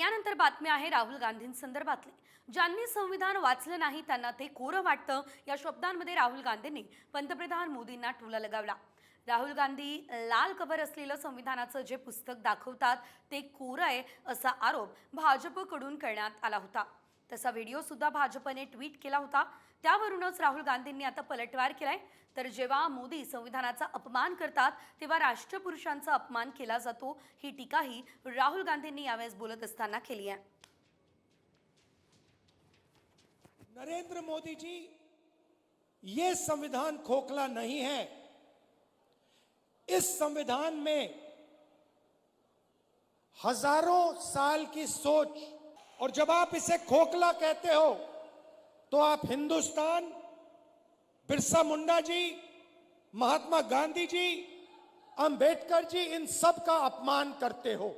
यानंतर बातमी आहे राहुल गांधींसंदर्भातली। ज्यांनी संविधान वाचलं नाही त्यांना ते कोरं वाटतं, या शब्दांमध्ये राहुल गांधींनी पंतप्रधान मोदींना टोला लगावला। राहुल गांधी लाल कव्हर असलेलं संविधानाचं जे पुस्तक दाखवतात ते कोरं आहे असा आरोप भाजपकडून करण्यात आला होता। तसा व्हिडिओ सुद्धा भाजपने ट्विट केला होता। त्यावरूनच राहुल गांधींनी आता पलटवार केलाय। तर जेव्हा मोदी संविधानाचा अपमान करतात तेव्हा राष्ट्रपुरुषांचा अपमान केला जातो, ही टीकाही राहुल गांधींनी यावेळेस बोलत असताना केली आहे। नरेंद्र मोदी जी, ये संविधान खोखला नहीं है। इस संविधान में हजारों साल की सोच, और जब आप इसे खोखला कहते हो तो आप हिंदुस्तान, बिरसा मुंडा जी, महात्मा गांधी जी, अंबेडकर जी, इन सब का अपमान करते हो।